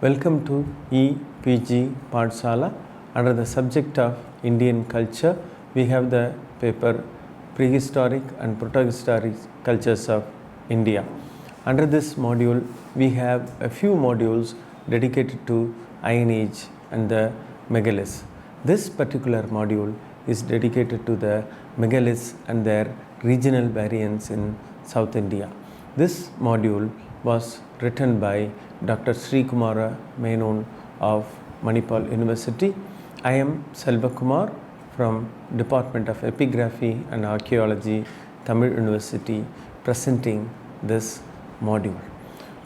Welcome to EPG Pathshala. Under the subject of Indian culture, we have the paper Prehistoric and Protohistoric Cultures of India. Under this module, we have a few modules dedicated to Iron Age and the megaliths. This particular module is dedicated to the megaliths and their regional variants in South India. This module was written by Dr. Sri Kumara Menon of Manipal University. I am Selva Kumar from Department of Epigraphy and Archaeology, Tamil University, presenting this module.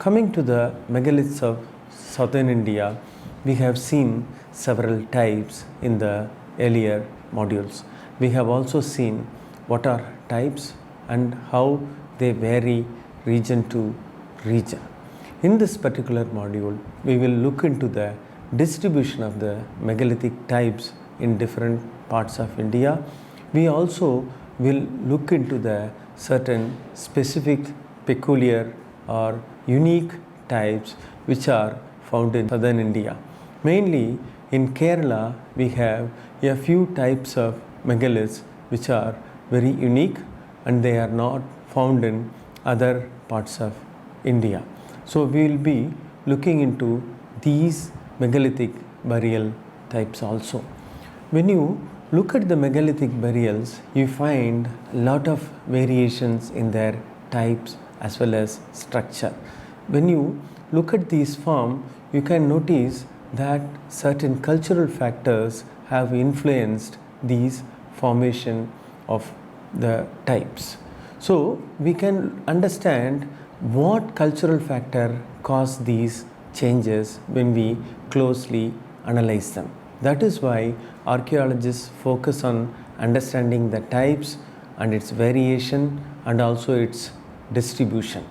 Coming to the megaliths of southern India, we have seen several types in the earlier modules. We have also seen what are types and how they vary region to region. In this particular module, we will look into the distribution of the megalithic types in different parts of India. We also will look into the certain specific, peculiar or unique types which are found in southern India. Mainly in Kerala, we have a few types of megaliths which are very unique and they are not found in other parts of India. So we will be looking into these megalithic burial types also. When you look at the megalithic burials, you find a lot of variations in their types as well as structure. When you look at these forms, you can notice that certain cultural factors have influenced these formation of the types. So we can understand what cultural factor caused these changes when we closely analyze them. That is why archaeologists focus on understanding the types and its variation and also its distribution.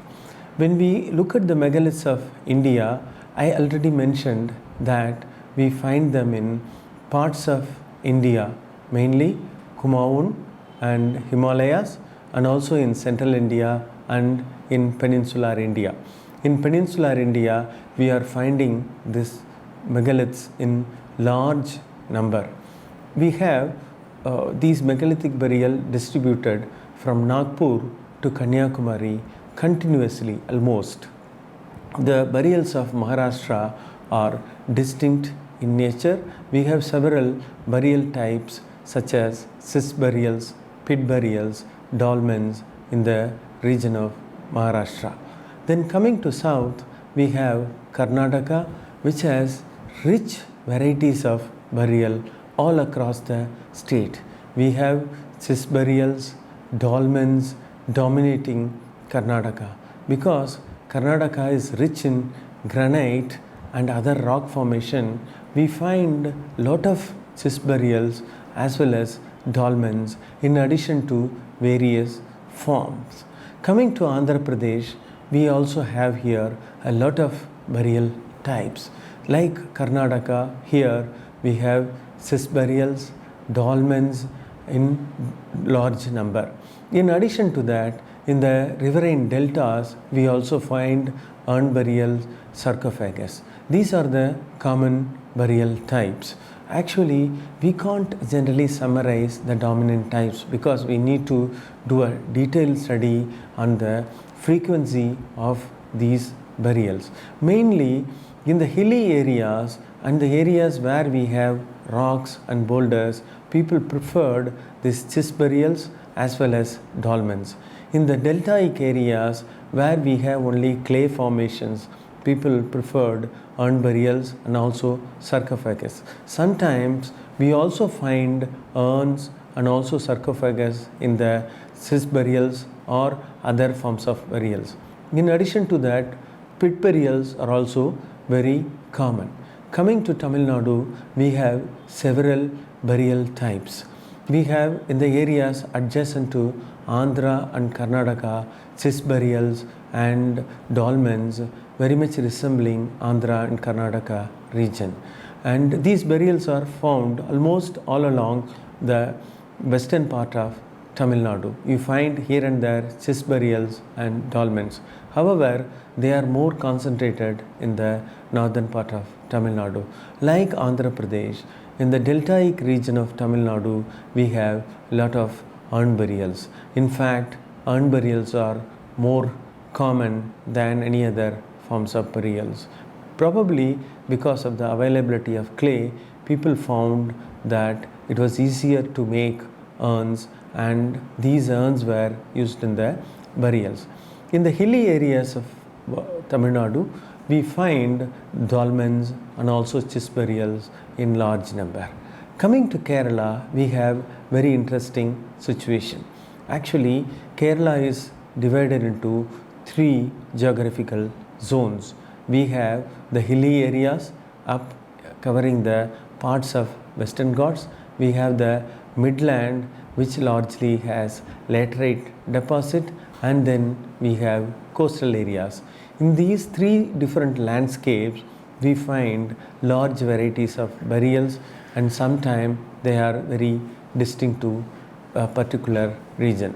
When we look at the megaliths of India, I already mentioned that we find them in parts of India, mainly Kumaon and Himalayas, and also in central India and in peninsular India. In peninsular India, we are finding these megaliths in large number. We have these megalithic burial distributed from Nagpur to Kanyakumari continuously almost. The burials of Maharashtra are distinct in nature. We have several burial types such as cist burials, pit burials, dolmens in the region of Maharashtra. Then coming to south, we have Karnataka, which has rich varieties of burial all across the state. We have cist burials, dolmens dominating Karnataka because Karnataka is rich in granite and other rock formation. We find a lot of cist burials as well as dolmens in addition to various forms. Coming to Andhra Pradesh, we also have here a lot of burial types. Like Karnataka, here we have cist burials, dolmens in large number. In addition to that, in the riverine deltas, we also find urn burial sarcophagus. These are the common burial types. Actually, we can't generally summarize the dominant types because we need to do a detailed study on the frequency of these burials. Mainly in the hilly areas and the areas where we have rocks and boulders, people preferred these cist burials as well as dolmens. In the deltaic areas where we have only clay formations, people preferred urn burials and also sarcophagus. Sometimes we also find urns and also sarcophagus in the cist burials or other forms of burials. In addition to that, pit burials are also very common. Coming to Tamil Nadu, we have several burial types. We have in the areas adjacent to Andhra and Karnataka, cist burials and dolmens very much resembling Andhra and Karnataka region. And these burials are found almost all along the western part of Tamil Nadu. You find here and there chest burials and dolmens. However, they are more concentrated in the northern part of Tamil Nadu. Like Andhra Pradesh, in the deltaic region of Tamil Nadu, we have a lot of urn burials. In fact, urn burials are more common than any other forms of burials. Probably because of the availability of clay, people found that it was easier to make urns, and these urns were used in the burials. In the hilly areas of Tamil Nadu, we find dolmens and also chest burials in large number. Coming to Kerala, we have very interesting situation. Actually, Kerala is divided into three geographical zones. We have the hilly areas up covering the parts of Western Ghats. We have the midland, which largely has laterite deposit, and then we have coastal areas. In these three different landscapes, we find large varieties of burials, and sometimes they are very distinct to a particular region.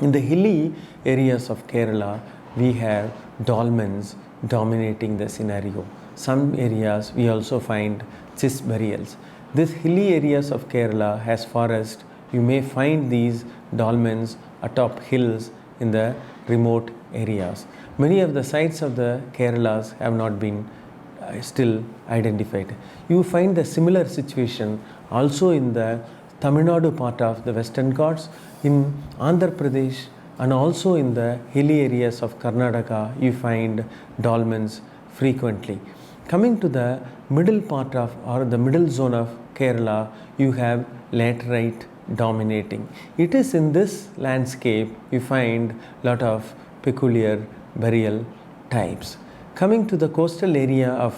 In the hilly areas of Kerala, we have dolmens dominating the scenario. Some areas we also find chest burials. These hilly areas of Kerala has forest. You may find these dolmens atop hills in the remote areas. Many of the sites of the Keralas have not been still identified. You find the similar situation also in the Tamil Nadu part of the Western Ghats, in Andhra Pradesh, and also in the hilly areas of Karnataka. You find dolmens frequently. Coming to the middle part of, or the middle zone of Kerala, you have laterite dominating. It is in this landscape you find lot of peculiar burial types. Coming to the coastal area of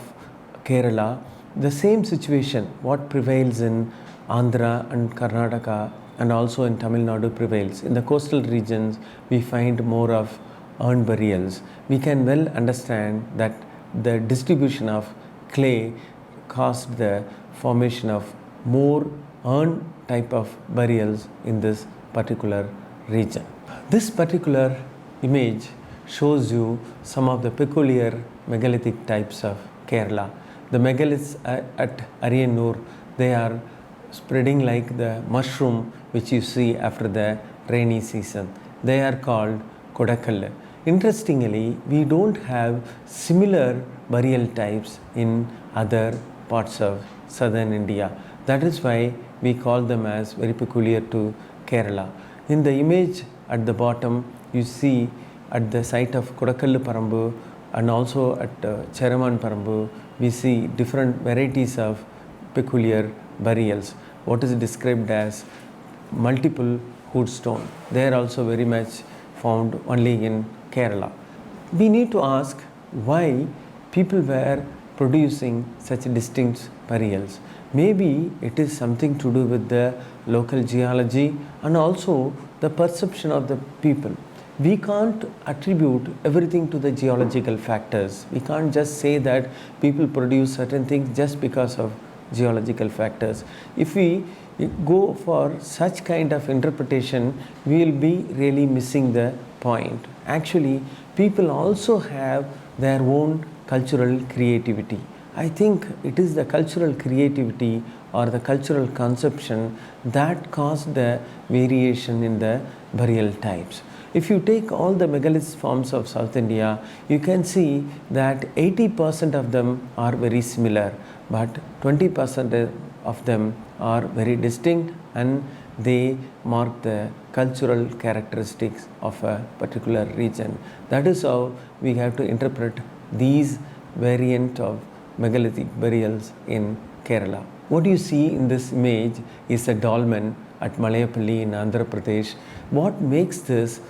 Kerala, the same situation what prevails in Andhra and Karnataka and also in Tamil Nadu prevails. In the coastal regions, we find more of urn burials. We can well understand that the distribution of clay caused the formation of more urn type of burials in this particular region. This particular image shows you some of the peculiar megalithic types of Kerala. The megaliths at Ariyanur, they are spreading like the mushroom which you see after the rainy season. They are called Kodakal. Interestingly, we don't have similar burial types in other parts of southern India. That is why we call them as very peculiar to Kerala. In the image at the bottom, you see at the site of Kodakal Parambu and also at Cheraman Parambu, we see different varieties of peculiar burials. What is described as multiple hood stone. They are also very much found only in Kerala. We need to ask why people were producing such distinct burials. Maybe it is something to do with the local geology and also the perception of the people. We can't attribute everything to the geological factors. We can't just say that people produce certain things just because of geological factors. If we go for such kind of interpretation, we will be really missing the point. Actually, people also have their own cultural creativity. I think it is the cultural creativity or the cultural conception that caused the variation in the burial types. If you take all the megalith forms of South India, you can see that 80% of them are very similar, but 20% of them are very distinct, and they mark the cultural characteristics of a particular region. That is how we have to interpret these variant of megalithic burials in Kerala. What you see in this image is a dolmen at Malayapalli in Andhra Pradesh. What makes this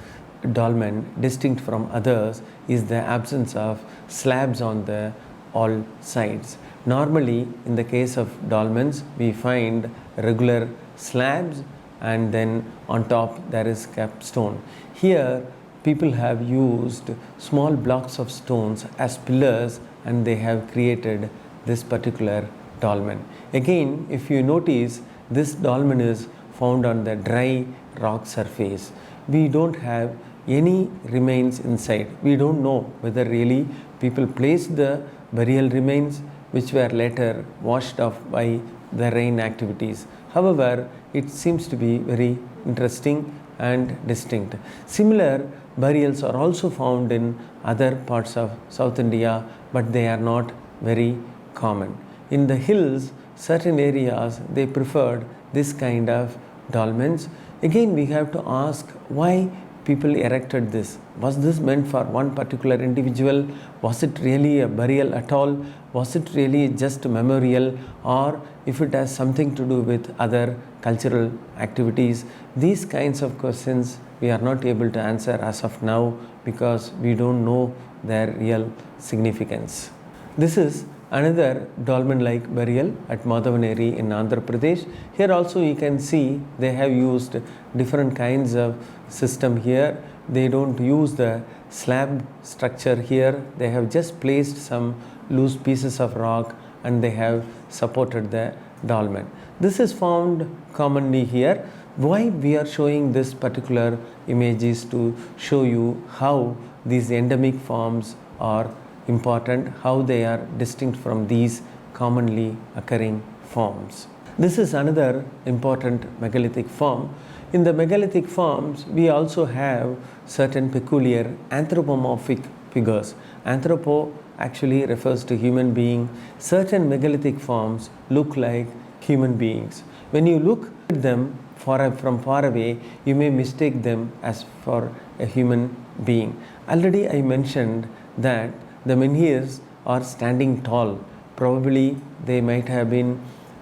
dolmen distinct from others is the absence of slabs on the all sides. Normally, in the case of dolmens, we find regular slabs and then on top there is capstone. Here, people have used small blocks of stones as pillars and they have created this particular dolmen. Again, if you notice, this dolmen is found on the dry rock surface. We don't have any remains inside. We don't know whether really people placed the burial remains which were later washed off by the rain activities. However, it seems to be very interesting and distinct. Similar burials are also found in other parts of South India, but they are not very common. In the hills, certain areas they preferred this kind of dolmens. Again, we have to ask why people erected this. Was this meant for one particular individual? Was it really a burial at all? Was it really just a memorial? Or if it has something to do with other cultural activities? These kinds of questions we are not able to answer as of now because we don't know their real significance. This is another dolmen-like burial at Madhavaneri in Andhra Pradesh. Here also you can see they have used different kinds of system here. They don't use the slab structure here. They have just placed some loose pieces of rock and they have supported the dolmen. This is found commonly here. Why we are showing this particular image is to show you how these endemic forms are important, how they are distinct from these commonly occurring forms. This is another important megalithic form. In the megalithic forms, we also have certain peculiar anthropomorphic figures. Anthropo actually refers to human being. Certain megalithic forms look like human beings. When you look at them from far away, you may mistake them as for a human being. Already I mentioned that the menhirs are standing tall. Probably they might have been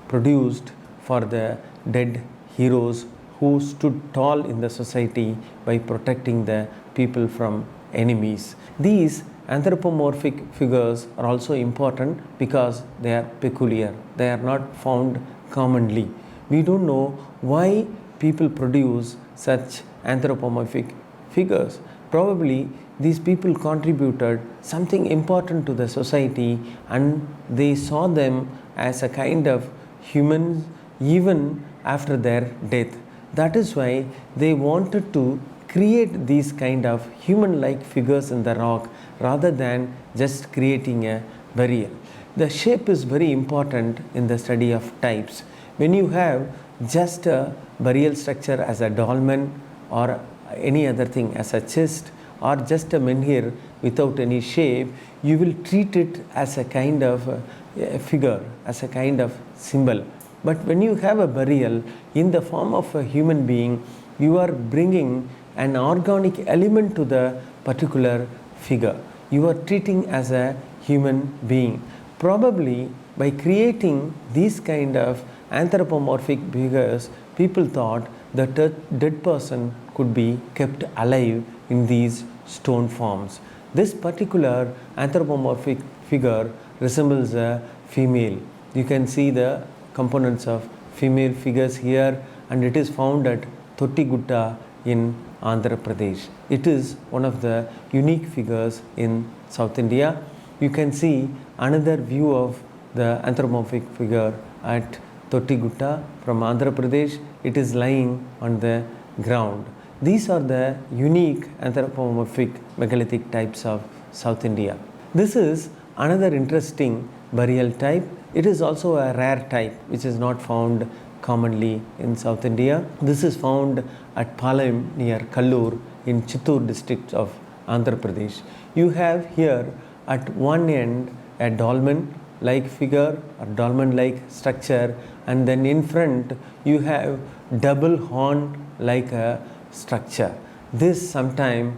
produced for the dead heroes who stood tall in the society by protecting the people from enemies. These anthropomorphic figures are also important because they are peculiar. They are not found commonly. We don't know why people produce such anthropomorphic figures. Probably these people contributed something important to the society and they saw them as a kind of humans even after their death. That is why they wanted to create these kind of human-like figures in the rock rather than just creating a burial. The shape is very important in the study of types. When you have just a burial structure as a dolmen or any other thing as a chest or just a menhir without any shape, you will treat it as a kind of a figure, as a kind of symbol. But when you have a burial in the form of a human being, you are bringing an organic element to the particular figure. You are treating as a human being. Probably by creating these kind of anthropomorphic figures, people thought that a dead person could be kept alive in these stone forms. This particular anthropomorphic figure resembles a female. You can see the components of female figures here, and it is found at Thottigutta in Andhra Pradesh. It is one of the unique figures in South India. You can see another view of the anthropomorphic figure at Thottigutta from Andhra Pradesh. It is lying on the ground. These are the unique anthropomorphic megalithic types of South India. This is another interesting burial type. It is also a rare type which is not found commonly in South India. This is found at Palayam near Kallur in Chittoor district of Andhra Pradesh. You have here at one end a dolmen-like figure or dolmen-like structure, and then in front you have double horn like a structure. This sometime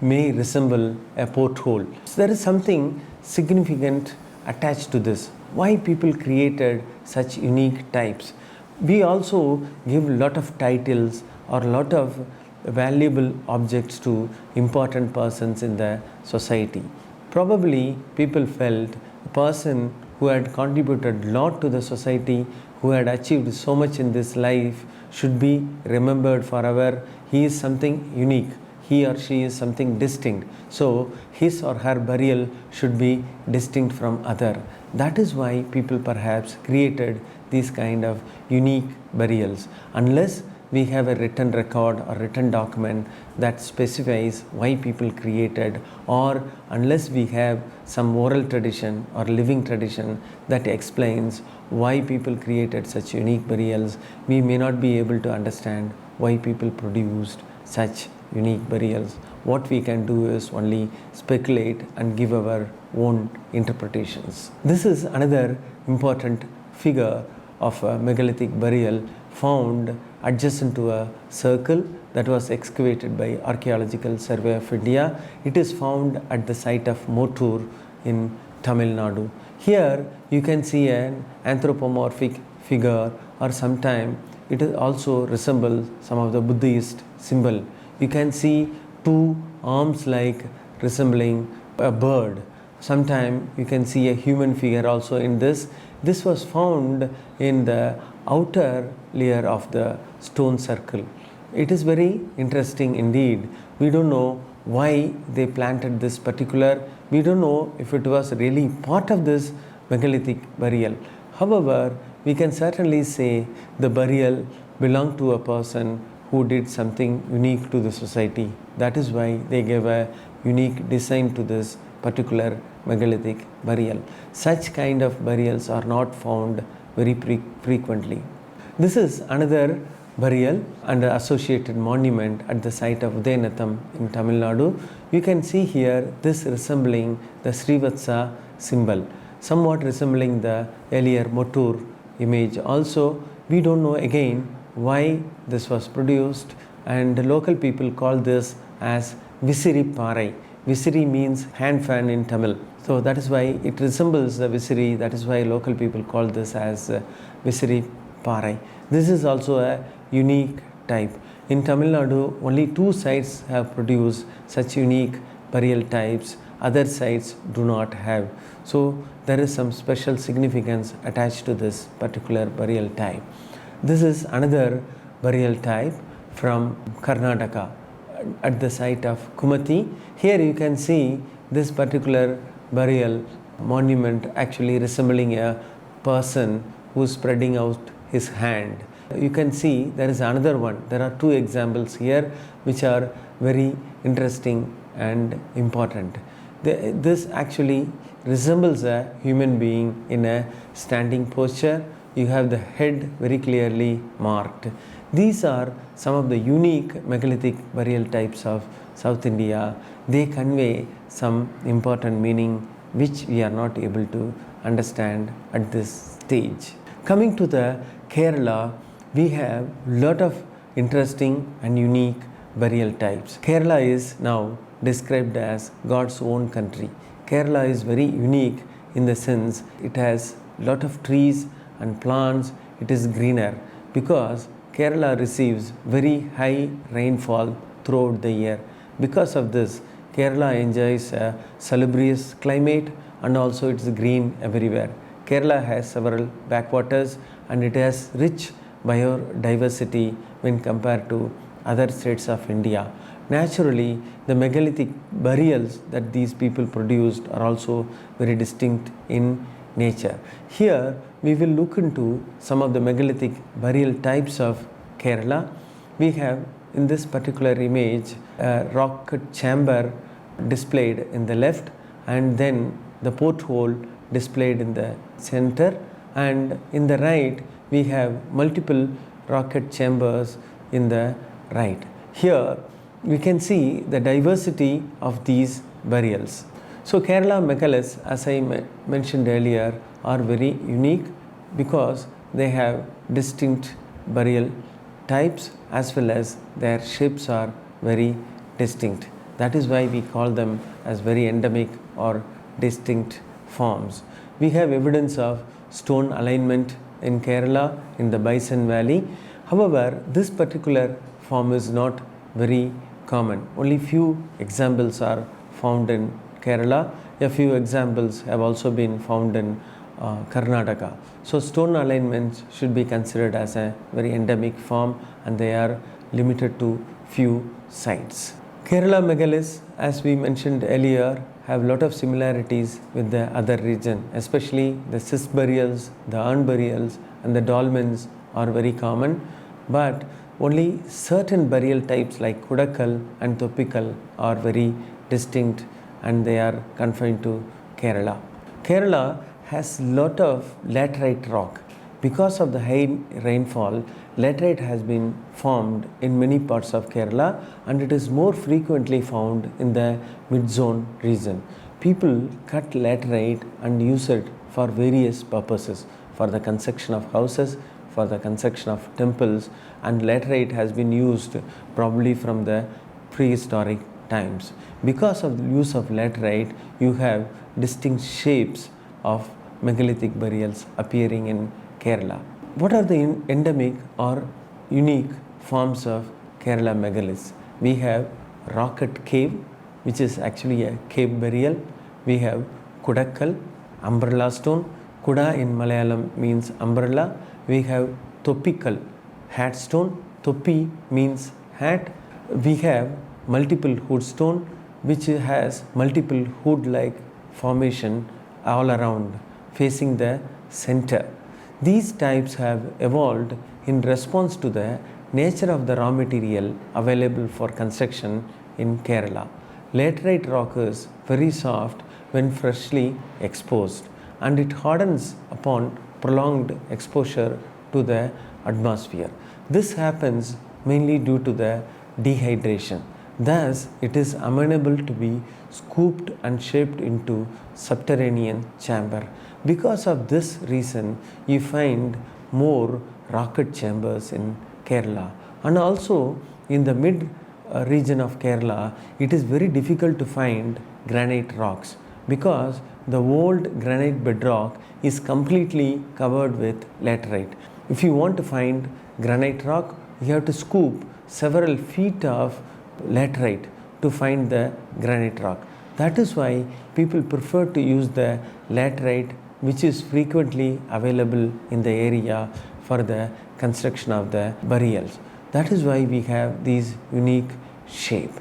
may resemble a porthole. So there is something significant attached to this. Why people created such unique types? We also give a lot of titles or a lot of valuable objects to important persons in the society. Probably people felt a person who had contributed a lot to the society, who had achieved so much in this life, should be remembered forever. He is something unique. He or she is something distinct. So his or her burial should be distinct from other. That is why people perhaps created these kind of unique burials. Unless we have a written record or written document that specifies why people created, or unless we have some oral tradition or living tradition that explains why people created such unique burials, we may not be able to understand why people produced such unique burials. What we can do is only speculate and give our own interpretations. This is another important figure of a megalithic burial found adjacent to a circle that was excavated by Archaeological Survey of India. It is found at the site of Motur in Tamil Nadu. Here you can see an anthropomorphic figure, or sometimes it also resembles some of the Buddhist symbol. You can see two arms like resembling a bird. Sometimes you can see a human figure also in this. This was found in the outer layer of the stone circle. It is very interesting indeed. We don't know why they planted this particular. We don't know if it was really part of this megalithic burial. However, we can certainly say the burial belonged to a person who did something unique to the society. That is why they gave a unique design to this particular megalithic burial. Such kind of burials are not found very frequently. This is another burial and associated monument at the site of Udayanatham in Tamil Nadu. You can see here this resembling the Srivatsa symbol, somewhat resembling the earlier Motur image. Also, we don't know again why this was produced, and the local people call this as Visiri Parai. Visiri means hand fan in Tamil. So that is why it resembles the Visiri. That is why local people call this as Visiri Parai. This is also a unique type. In Tamil Nadu, only 2 sites have produced such unique burial types. Other sites do not have. So there is some special significance attached to this particular burial type. This is another burial type from Karnataka at the site of Kumati. Here you can see this particular burial monument actually resembling a person who is spreading out his hand. You can see there is another one. There are 2 examples here which are very interesting and important. This actually resembles a human being in a standing posture. You have the head very clearly marked. These are some of the unique megalithic burial types of South India. They convey some important meaning which we are not able to understand at this stage. Coming to the Kerala, we have lot of interesting and unique burial types. Kerala is now described as God's own country. Kerala is very unique in the sense it has lot of trees and plants. It is greener because Kerala receives very high rainfall throughout the year. Because of this, Kerala enjoys a salubrious climate and also it's green everywhere. Kerala has several backwaters and it has rich biodiversity when compared to other states of India. Naturally, the megalithic burials that these people produced are also very distinct in nature. Here, we will look into some of the megalithic burial types of Kerala. We have in this particular image a rock chamber displayed in the left, and then the porthole displayed in the center, and in the right we have multiple rocket chambers in the right. Here we can see the diversity of these burials. So Kerala megaliths, as I mentioned earlier, are very unique because they have distinct burial types as well as their shapes are very distinct. That is why we call them as very endemic or distinct forms. We have evidence of stone alignment in Kerala in the Bison Valley. However, this particular form is not very common. Only few examples are found in Kerala. A few examples have also been found in Karnataka. So stone alignments should be considered as a very endemic form and they are limited to few sites. Kerala megaliths, as we mentioned earlier, have lot of similarities with the other region, especially the cist burials, the urn burials and the dolmens are very common, but Only certain burial types like Kudakal and Thoppikal are very distinct and they are confined to Kerala. Kerala has lot of laterite rock. Because of the high rainfall, laterite has been formed in many parts of Kerala and it is more frequently found in the mid-zone region. People cut laterite and use it for various purposes, for the construction of houses, for the construction of temples, and laterite has been used probably from the prehistoric times. Because of the use of laterite, you have distinct shapes of megalithic burials appearing in Kerala. What are the endemic or unique forms of Kerala megaliths? We have rocket cave, which is actually a cave burial. We have Kudakkal, umbrella stone. Kuda in Malayalam means umbrella. We have Thoppikal, hat stone. Thoppi means hat. We have multiple hood stone, which has multiple hood-like formation all around, facing the center. These types have evolved in response to the nature of the raw material available for construction in Kerala. Laterite rock is very soft when freshly exposed and it hardens upon prolonged exposure to the atmosphere. This happens mainly due to the dehydration. Thus, it is amenable to be scooped and shaped into subterranean chamber. Because of this reason, you find more rocket chambers in Kerala. And also in the mid region of Kerala, it is very difficult to find granite rocks because the old granite bedrock is completely covered with laterite. If you want to find granite rock, you have to scoop several feet of laterite to find the granite rock. That is why people prefer to use the laterite, which is frequently available in the area for the construction of the burials. That is why we have these unique shape.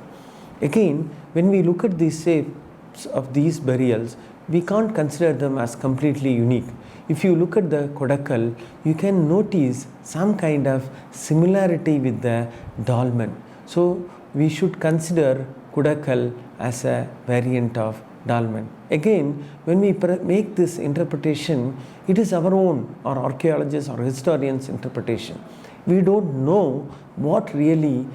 Again, when we look at these shapes of these burials, we can't consider them as completely unique. If you look at the Kodakkal, you can notice some kind of similarity with the dolmen. So we should consider Kodakkal as a variant of dolmen. Again, when we make this interpretation, it is our own or archaeologists or historians' interpretation. We don't know what really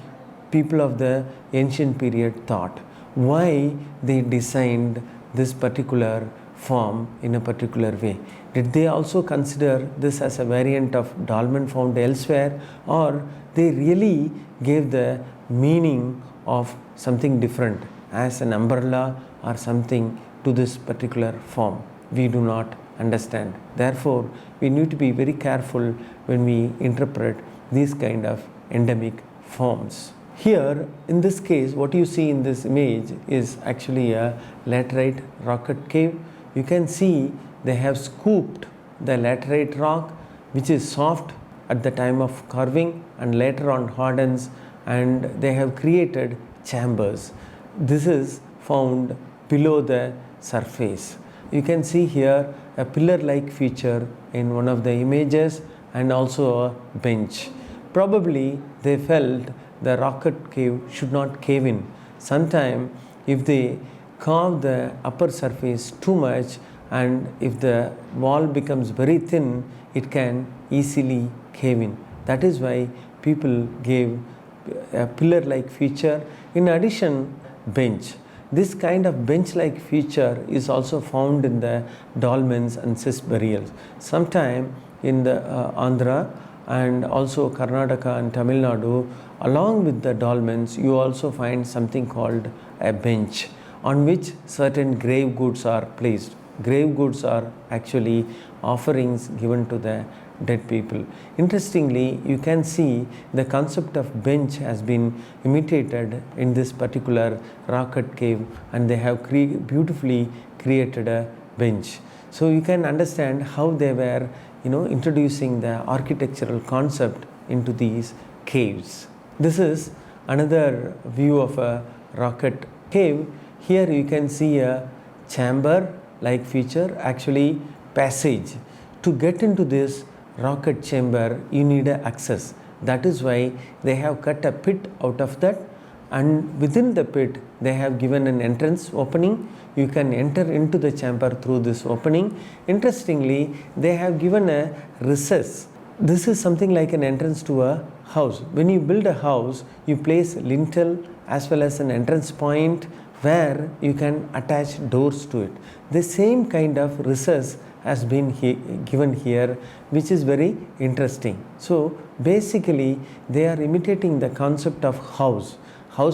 people of the ancient period thought, why they designed this particular form in a particular way. Did they also consider this as a variant of dolmen found elsewhere, or they really gave the meaning of something different as an umbrella or something to this particular form? We do not understand. Therefore, we need to be very careful when we interpret these kind of endemic forms. Here, in this case, what you see in this image is actually a laterite rocket cave. You can see they have scooped the laterite rock, which is soft at the time of carving and later on hardens, and they have created chambers. This is found below the surface. You can see here a pillar-like feature in one of the images and also a bench. Probably they felt the rocket cave should not cave in. Sometime if they carve the upper surface too much and if the wall becomes very thin, it can easily cave in. That is why people gave a pillar-like feature. In addition, bench. This kind of bench-like feature is also found in the dolmens and cist burials. Sometime in the Andhra and also Karnataka and Tamil Nadu, along with the dolmens, you also find something called a bench on which certain grave goods are placed. Grave goods are actually offerings given to the dead people. Interestingly, you can see the concept of bench has been imitated in this particular rocket cave, and they have beautifully created a bench. So you can understand how they were introducing the architectural concept into these caves. This is another view of a rocket cave. Here you can see a chamber like feature, actually passage. To get into this rocket chamber, you need access. That is why they have cut a pit out of that, and within the pit they have given an entrance opening. You can enter into the chamber through this opening. Interestingly, they have given a recess. This is something like an entrance to a house. When you build a house, you place lintel as well as an entrance point where you can attach doors to it. The same kind of recess has been given here, which is very interesting. So basically they are imitating the concept of house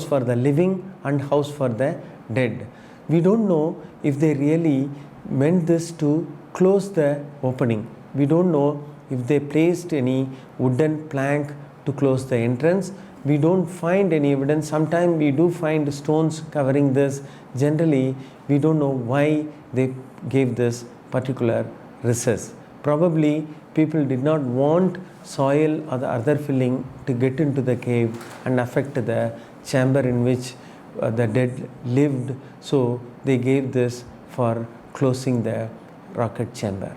for the living and house for the dead. We don't know if they really meant this to close the opening. We don't know if they placed any wooden plank to close the entrance. We don't find any evidence. Sometimes we do find stones covering this. Generally, we don't know why they gave this particular recess. Probably people did not want soil or the other filling to get into the cave and affect the chamber in which the dead lived. So they gave this for closing the rocket chamber.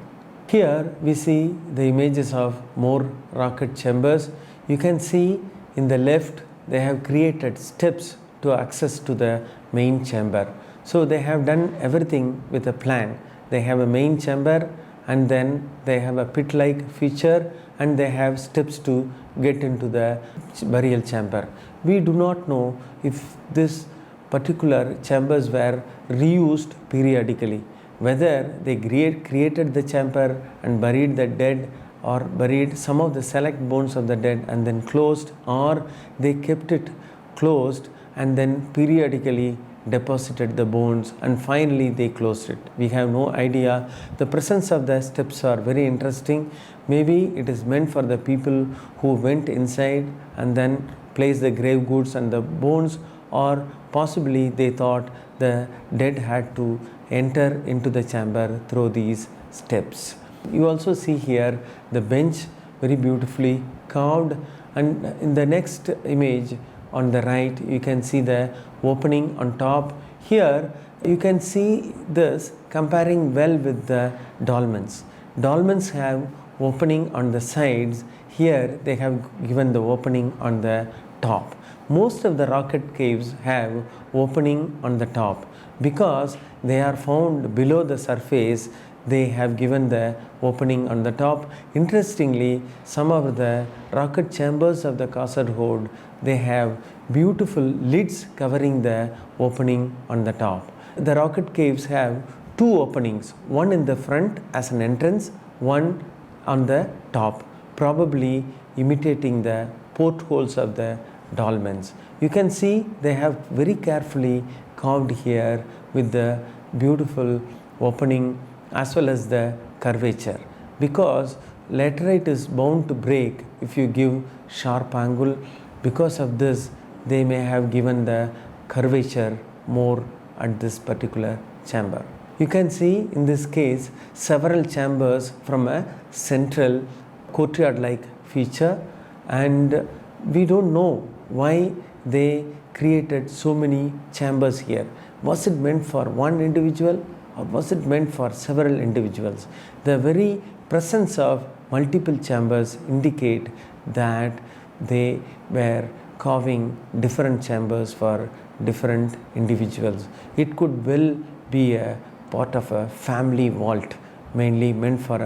Here we see the images of more rocket chambers. You can see in the left they have created steps to access to the main chamber. So they have done everything with a plan. They have a main chamber, and then they have a pit-like feature, and they have steps to get into the burial chamber. We do not know if this particular chambers were reused periodically, whether they created the chamber and buried the dead, or buried some of the select bones of the dead and then closed, or they kept it closed and then periodically deposited the bones and finally they closed it. We have no idea. The presence of the steps are very interesting. Maybe it is meant for the people who went inside and then placed the grave goods and the bones, or possibly they thought the dead had to enter into the chamber through these steps. You also see here the bench, very beautifully carved, and in the next image on the right you can see the opening on top. Here you can see this comparing well with the dolmens. Dolmens have opening on the sides. Here they have given the opening on the top. Most of the rocket caves have opening on the top because they are found below the surface. They have given the opening on the top. Interestingly, some of the rocket chambers of the Kasaragod, they have beautiful lids covering the opening on the top. The rocket caves have two openings, one in the front as an entrance, one on the top, probably imitating the portholes of the dolmens. You can see they have very carefully carved here with the beautiful opening as well as the curvature, because laterite is bound to break if you give sharp angle. Because of this, they may have given the curvature more at this particular chamber. You can see in this case several chambers from a central courtyard-like feature, and we don't know why they created so many chambers here. Was it meant for one individual, or was it meant for several individuals? The very presence of multiple chambers indicate that they were carving different chambers for different individuals. It could well be a part of a family vault, mainly meant for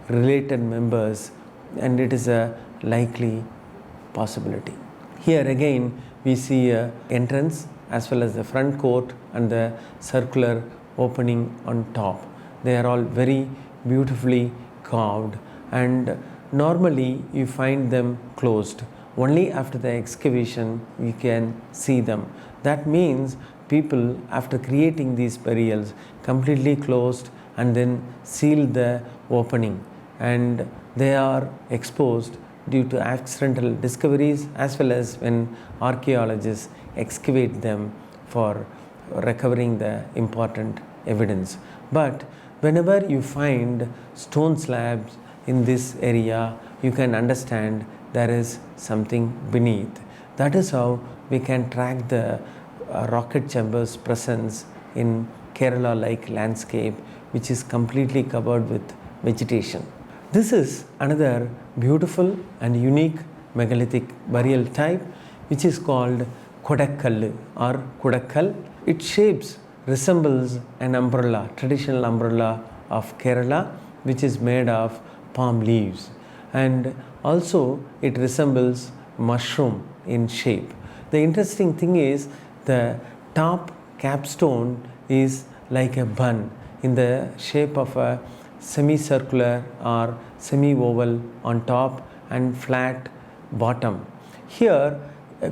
related members, and it is a likely possibility. Here again we see an entrance as well as the front court and the circular opening on top. They are all very beautifully carved, and normally you find them closed. Only after the excavation you can see them. That means people, after creating these burials, completely closed and then sealed the opening, and they are exposed due to accidental discoveries as well as when archaeologists excavate them for recovering the important evidence. But whenever you find stone slabs in this area, you can understand there is something beneath. That is how we can track the rocket chamber's presence in Kerala-like landscape, which is completely covered with vegetation. This is another beautiful and unique megalithic burial type, which is called Kodakkallu or Kudakkal. Its shapes resembles an umbrella, traditional umbrella of Kerala, which is made of palm leaves, and also it resembles mushroom in shape. The interesting thing is the top capstone is like a bun in the shape of a semicircular or semi-oval on top and flat bottom. Here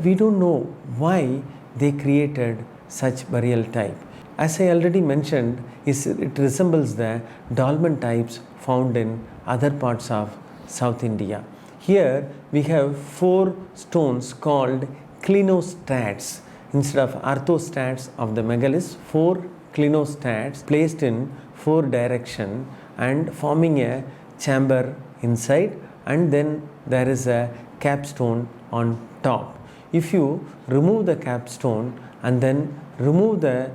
we don't know why they created such burial type. As I already mentioned, it resembles the dolmen types found in other parts of South India. Here we have 4 stones called clinostats. Instead of orthostats of the megaliths, 4 clinostats placed in 4 direction and forming a chamber inside, and then there is a capstone on top. If you remove the capstone and then remove the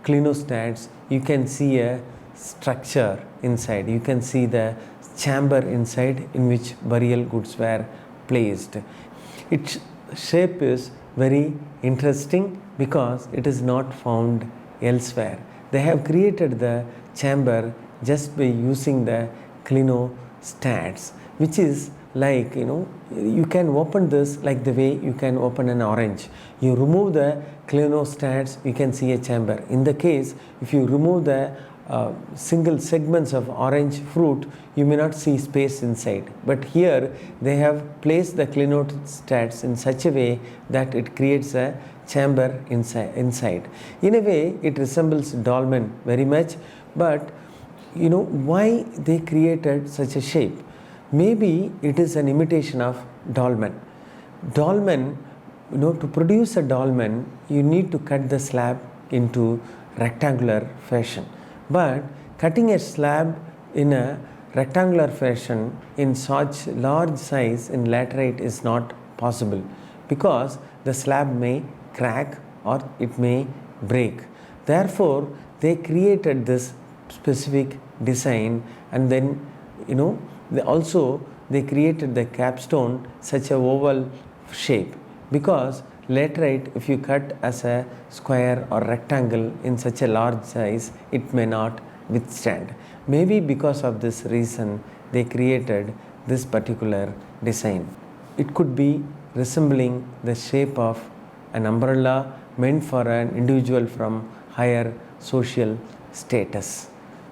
clinostats, you can see a structure inside. You can see the chamber inside in which burial goods were placed. Its shape is very interesting because it is not found elsewhere. They have created the chamber just by using the clinostats, which is like, you can open this like the way you can open an orange. You remove the clinostats, you can see a chamber. In the case, if you remove the single segments of orange fruit, you may not see space inside. But here they have placed the clinostats in such a way that it creates a chamber inside. In a way, it resembles dolmen very much, but why they created such a shape? Maybe it is an imitation of dolmen. Dolmen, to produce a dolmen, you need to cut the slab into rectangular fashion. But cutting a slab in a rectangular fashion in such large size in laterite is not possible, because the slab may crack or it may break. Therefore, they created this specific design, and then they created the capstone such a oval shape, because laterite, if you cut as a square or rectangle in such a large size, it may not withstand. Maybe because of this reason they created this particular design. It could be resembling the shape of an umbrella meant for an individual from higher social status.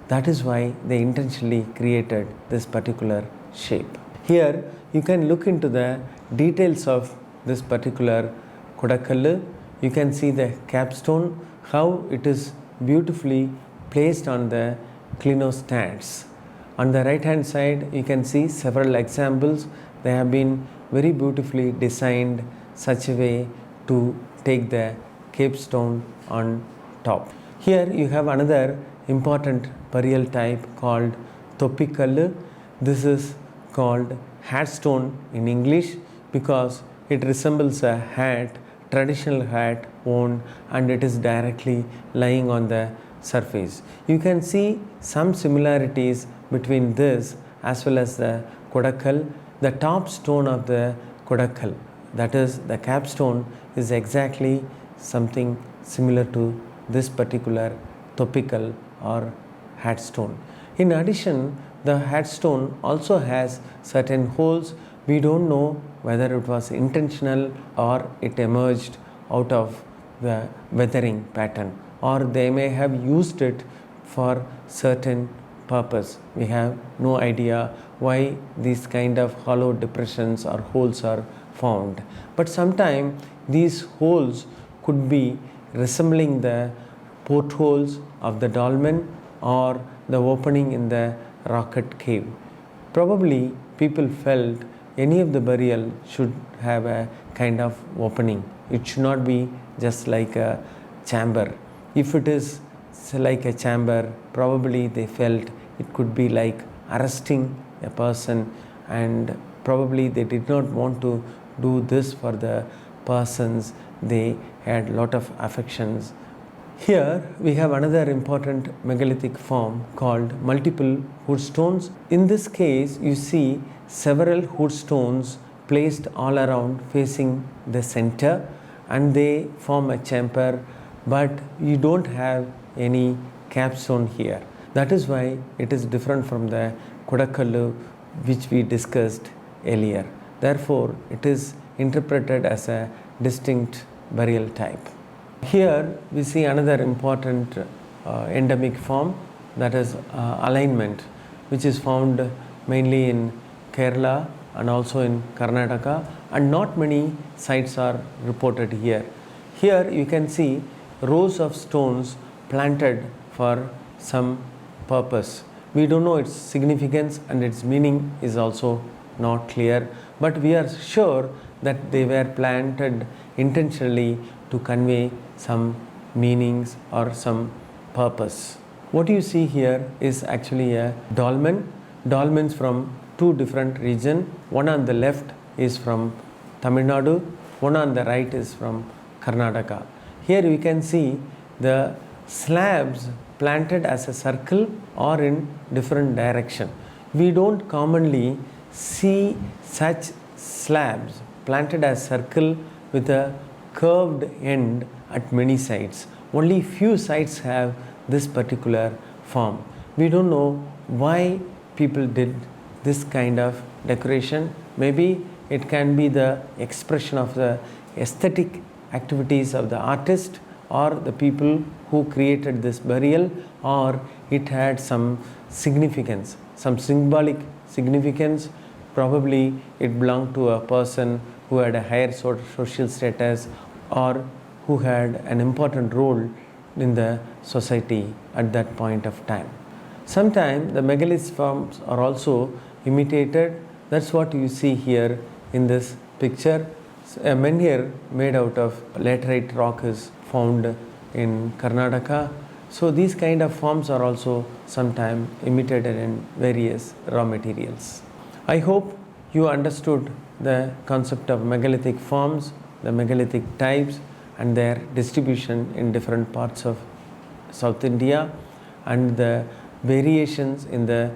That is why they intentionally created this particular shape. Here you can look into the details of this particular Kodakkallu. You can see the capstone, how it is beautifully placed on the clinostats. On the right hand side, you can see several examples. They have been very beautifully designed such a way to take the capstone on top. Here you have another important burial type called Thoppikallu. This is called hat stone in English because it resembles a hat, traditional hat worn, and it is directly lying on the surface. You can see some similarities between this as well as the Kodakkal. The top stone of the Kodakkal, that is the capstone, is exactly something similar to this particular Thoppikal or hat stone. In addition, the hat stone also has certain holes. We don't know whether it was intentional or it emerged out of the weathering pattern, or they may have used it for certain purpose. We have no idea why these kind of hollow depressions or holes are found. But sometimes these holes could be resembling the portholes of the dolmen or the opening in the rocket cave. Probably people felt any of the burial should have a kind of opening. It should not be just like a chamber. If it is like a chamber, probably they felt it could be like arresting a person, and probably they did not want to do this for the persons they had lot of affections. Here we have another important megalithic form called multiple hood stones. In this case, you see several hood stones placed all around facing the center, and they form a chamber, but you don't have any capstone here. That is why it is different from the Kodakallu which we discussed earlier. Therefore, it is interpreted as a distinct burial type. Here we see another important endemic form, that is alignment, which is found mainly in Kerala and also in Karnataka, and not many sites are reported here. Here you can see rows of stones planted for some purpose. We don't know its significance, and its meaning is also not clear, but we are sure that they were planted intentionally to convey some meanings or some purpose. What you see here is actually a dolmen. Dolmens from two different regions. One on the left is from Tamil Nadu, one on the right is from Karnataka. Here we can see the slabs planted as a circle or in different direction. We don't commonly see such slabs planted as circle with a curved end at many sites. Only few sites have this particular form. We don't know why people did this kind of decoration. Maybe it can be the expression of the aesthetic activities of the artist or the people who created this burial, or it had some significance, some symbolic significance. Probably it belonged to a person who had a higher social status or who had an important role in the society at that point of time. Sometimes the megalith forms are also imitated. That's what you see here in this picture. A menhir made out of laterite rock is found in Karnataka. So these kind of forms are also sometimes imitated in various raw materials. I hope you understood the concept of megalithic forms, the megalithic types, and their distribution in different parts of South India, and the variations in the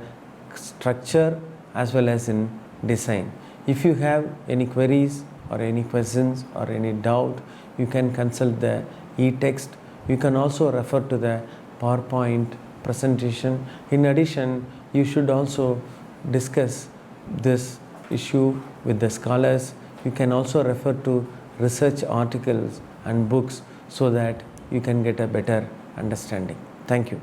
structure as well as in design. If you have any queries or any questions or any doubt, you can consult the e-text. You can also refer to the PowerPoint presentation. In addition, you should also discuss this issue with the scholars. You can also refer to research articles and books so that you can get a better understanding. Thank you.